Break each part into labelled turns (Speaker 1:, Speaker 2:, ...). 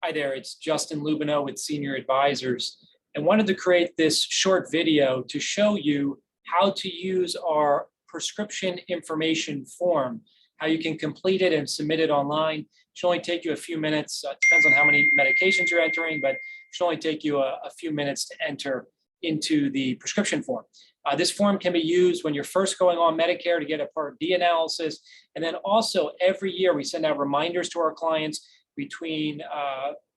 Speaker 1: Hi there, it's Justin Lubino with Senior Advisors, and wanted to create this short video to show you how to use our prescription information form, how you can complete it and submit it online. It should only take you a few minutes. Depends on how many medications you're entering, but it should only take you a few minutes to enter into the prescription form. This form can be used when you're first going on Medicare to get a Part D analysis. And then also every year we send out reminders to our clients between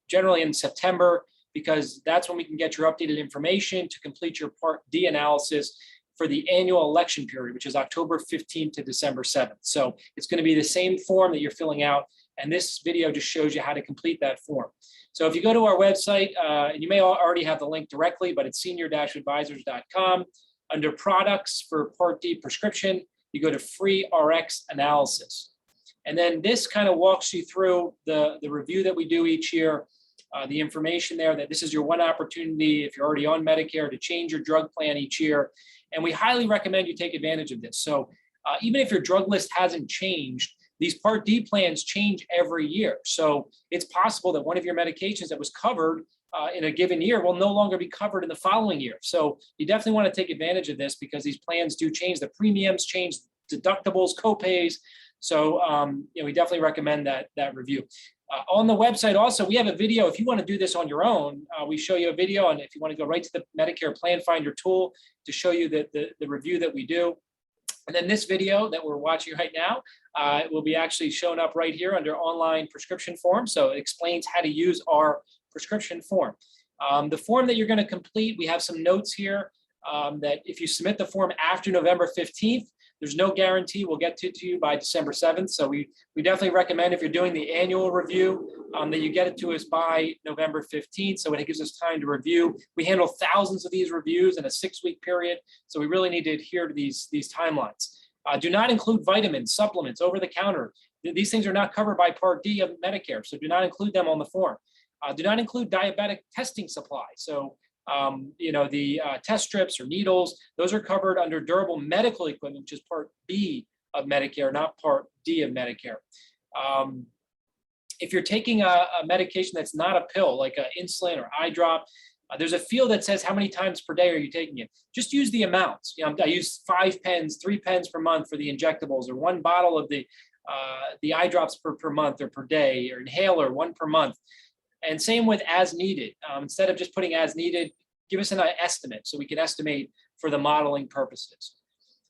Speaker 1: generally in September, because that's when we can get your updated information to complete your Part D analysis for the annual election period, which is October 15th to December 7th. So it's going to be the same form that you're filling out. And this video just shows you how to complete that form. So if you go to our website, and you may already have the link directly, but it's senior-advisors.com. Under products for Part D prescription, you go to free RX analysis. And then this kind of walks you through the review that we do each year, the information there that this is your one opportunity if you're already on Medicare to change your drug plan each year. And we highly recommend you take advantage of this. So even if your drug list hasn't changed, these Part D plans change every year. So it's possible that one of your medications that was covered in a given year will no longer be covered in the following year. So you definitely want to take advantage of this because these plans do change. The premiums change, deductibles, copays. So we definitely recommend that review. On the website also, we have a video. If you want to do this on your own, we show you a video. And if you want to go right to the Medicare Plan Finder tool to show you the review that we do. And then this video that we're watching right now will be actually shown up right here under online prescription form. So it explains how to use our prescription form. The form that you're going to complete, we have some notes here that if you submit the form after November 15th, there's no guarantee we'll get to you by December 7th. So we definitely recommend if you're doing the annual review that you get it to us by November 15th. So it gives us time to review. We handle thousands of these reviews in a 6-week period. So we really need to adhere to these timelines. Do not include vitamins, supplements, over-the-counter. These things are not covered by Part D of Medicare. So do not include them on the form. Do not include diabetic testing supplies. So the test strips or needles, those are covered under durable medical equipment, which is Part B of Medicare, not Part D of Medicare. If you're taking a medication that's not a pill, like insulin or eye drop, there's a field that says how many times per day are you taking it. Just use the amounts. I use 5 pens, 3 pens per month for the injectables, or 1 bottle of the eye drops per month or per day, or inhaler, 1 per month. And same with as needed. Instead of just putting as needed, give us an estimate so we can estimate for the modeling purposes.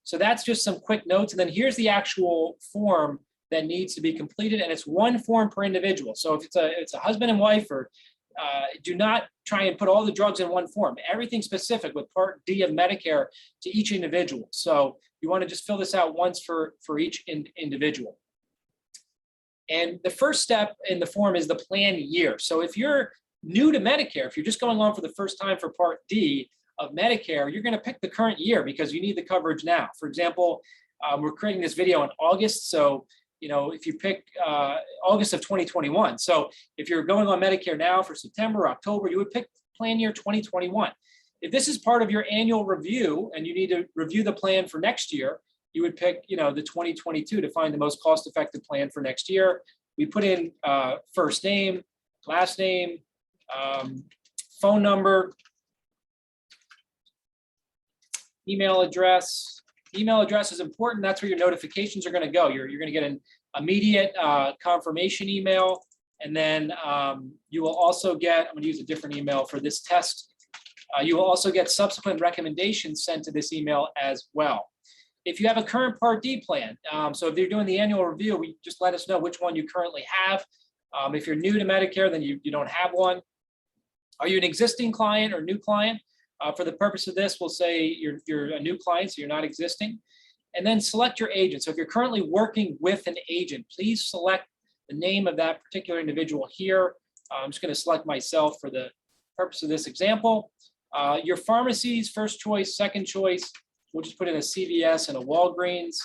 Speaker 1: So that's just some quick notes. And then here's the actual form that needs to be completed. And it's 1 form per individual. So if it's a husband and wife, or do not try and put all the drugs in 1 form. Everything specific with Part D of Medicare to each individual. So you want to just fill this out once for each individual. And the first step in the form is the plan year. So if you're new to Medicare, if you're just going on for the first time for Part D of Medicare, you're going to pick the current year because you need the coverage now. For example, we're creating this video in August. So, if you pick August of 2021. So if you're going on Medicare now for September, October, you would pick plan year 2021. If this is part of your annual review and you need to review the plan for next year, you would pick, the 2022 to find the most cost-effective plan for next year. We put in first name, last name, phone number, email address. Email address is important. That's where your notifications are going to go. You're going to get an immediate confirmation email. And then you will also get, I'm going to use a different email for this test. You will also get subsequent recommendations sent to this email as well. If you have a current Part D plan, so if you're doing the annual review, just let us know which one you currently have. If you're new to Medicare, then you don't have one. Are you an existing client or new client? For the purpose of this, we'll say you're a new client, so you're not existing. And then select your agent. So if you're currently working with an agent, please select the name of that particular individual here. I'm just going to select myself for the purpose of this example. Your pharmacies, first choice, second choice. We'll just put in a CVS and a Walgreens.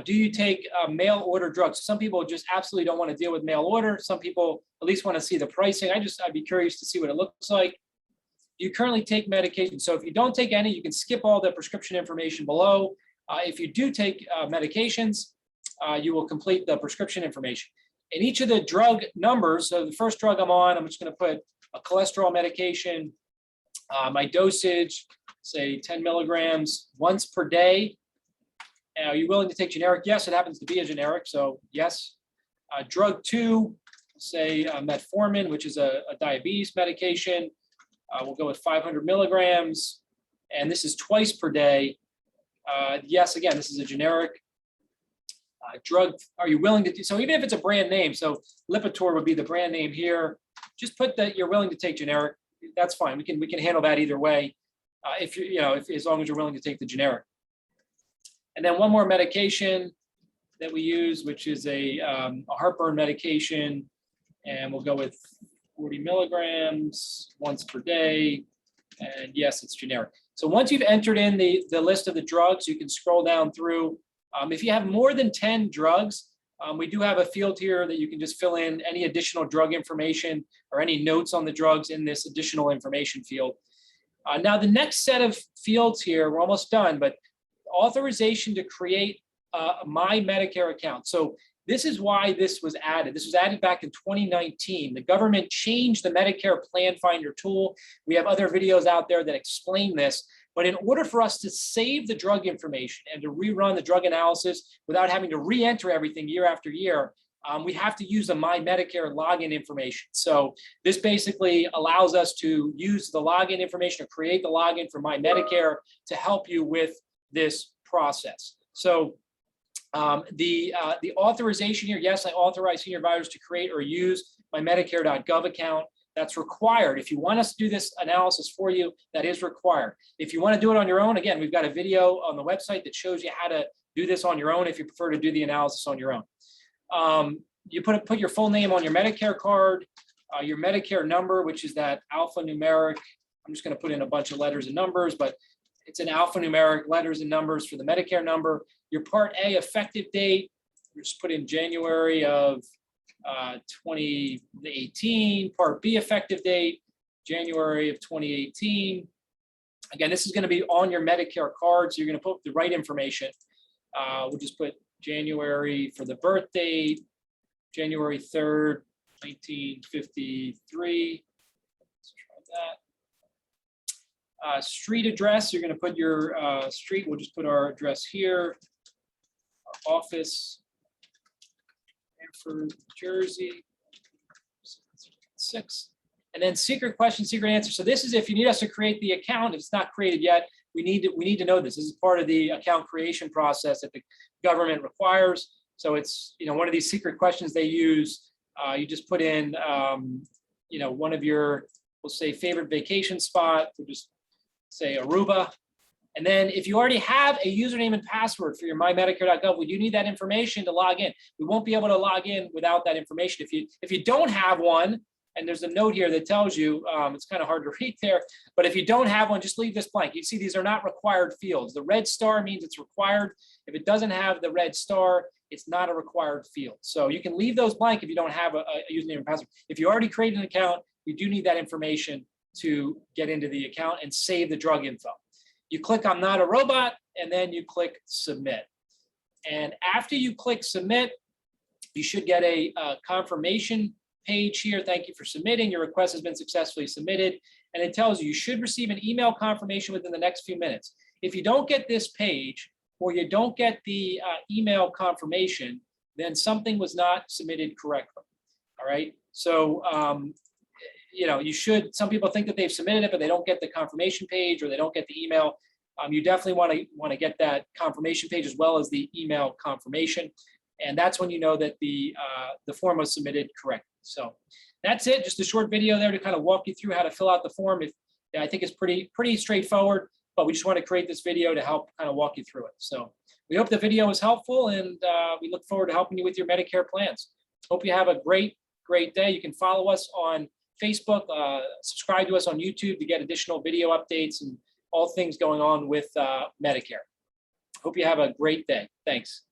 Speaker 1: Do you take mail order drugs? Some people just absolutely don't want to deal with mail order. Some people at least want to see the pricing. I'd be curious to see what it looks like. Do you currently take medication? So if you don't take any, you can skip all the prescription information below. If you do take medications, you will complete the prescription information. And each of the drug numbers, so the first drug I'm on, I'm just going to put a cholesterol medication, my dosage, say 10 milligrams once per day. Are you willing to take generic? Yes, it happens to be a generic, so yes. Drug 2, say Metformin, which is a diabetes medication. We'll go with 500 milligrams, and this is twice per day. Yes, again, this is a generic. Drug, are you willing to do, so even if it's a brand name, so Lipitor would be the brand name here, just put that you're willing to take generic. That's fine. We can handle that either way. If you as long as you're willing to take the generic. And then one more medication that we use, which is a heartburn medication, and we'll go with 40 milligrams once per day. And yes, it's generic. So once you've entered in the list of the drugs, you can scroll down through. If you have more than 10 drugs, we do have a field here that you can just fill in any additional drug information or any notes on the drugs in this additional information field. Now, the next set of fields here, we're almost done, but authorization to create a My Medicare account. So this is why this was added. This was added back in 2019. The government changed the Medicare Plan Finder tool. We have other videos out there that explain this. But in order for us to save the drug information and to rerun the drug analysis without having to re-enter everything year after year, we have to use the My Medicare login information. So this basically allows us to use the login information or create the login for My Medicare to help you with this process. So the authorization here, yes, I authorize senior advisors to create or use my Medicare.gov account. That's required. If you want us to do this analysis for you, that is required. If you want to do it on your own, again, we've got a video on the website that shows you how to do this on your own if you prefer to do the analysis on your own. You put your full name on your Medicare card, your Medicare number, which is that alphanumeric. I'm just going to put in a bunch of letters and numbers, but it's an alphanumeric letters and numbers for the Medicare number. Your Part A effective date, just put in January of 2018, Part B effective date, January of 2018. Again, this is going to be on your Medicare card, so you're going to put the right information. We'll just put January for the birth date, January 3rd, 1953. Let's try that. Street address, you're going to put your street. We'll just put our address here. Our office. Cranford, Jersey, 6. And then secret question, secret answer. So this is if you need us to create the account. If it's not created yet, we need to know this. This is part of the account creation process that the government requires. So it's one of these secret questions they use. You just put in one of your, we'll say, favorite vacation spot. We'll just say Aruba. And then if you already have a username and password for your mymedicare.gov, we do need that information to log in. We won't be able to log in without that information. If you don't have one, and there's a note here that tells you, it's kind of hard to read there, but if you don't have one, just leave this blank. You see these are not required fields. The red star means it's required. If it doesn't have the red star, it's not a required field. So you can leave those blank if you don't have a username and password. If you already created an account, we do need that information to get into the account and save the drug info. You click I'm not a robot, and then you click submit. And after you click submit, you should get a confirmation page here. Thank you for submitting. Your request has been successfully submitted. And it tells you should receive an email confirmation within the next few minutes. If you don't get this page or you don't get the email confirmation, then something was not submitted correctly. All right. So, you should, some people think that they've submitted it, but they don't get the confirmation page or they don't get the email. You definitely want to get that confirmation page as well as the email confirmation. And that's when you know that the form was submitted correctly. So that's it. Just a short video there to kind of walk you through how to fill out the form. I think it's pretty straightforward, but we just want to create this video to help kind of walk you through it. So we hope the video was helpful, and we look forward to helping you with your Medicare plans. Hope you have a great day. You can follow us on Facebook, subscribe to us on YouTube to get additional video updates and all things going on with Medicare. Hope you have a great day. Thanks.